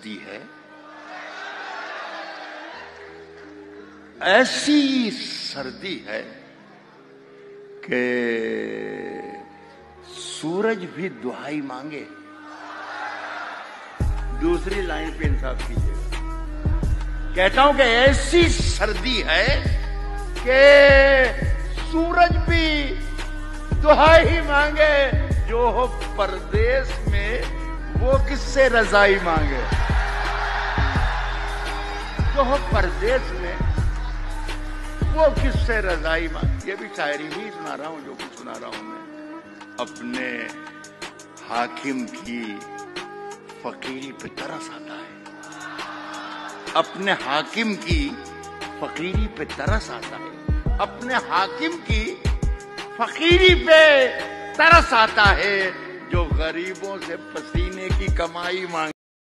سردی ہے، ایسی سردی ہے کہ سورج بھی دعائی مانگے. دوسری لائن پہ انصاف کیجیے گا. کہتا ہوں کہ ایسی سردی ہے کہ سورج بھی دعائی مانگے. جو ہو پردیس میں وہ کس سے رضائی مانگے؟ جو ہو پردیس میں وہ کس سے رضائی مانگے؟ یہ بھی شاعری ہی سنا رہا ہوں جو کچھ سنا رہا ہوں میں. اپنے حاکم کی فقیری پہ ترس آتا ہے. اپنے حاکم کی فقیری پہ ترس آتا ہے. اپنے حاکم کی فقیری پہ ترس آتا ہے جو غریبوں سے پسینے کی کمائی مانگ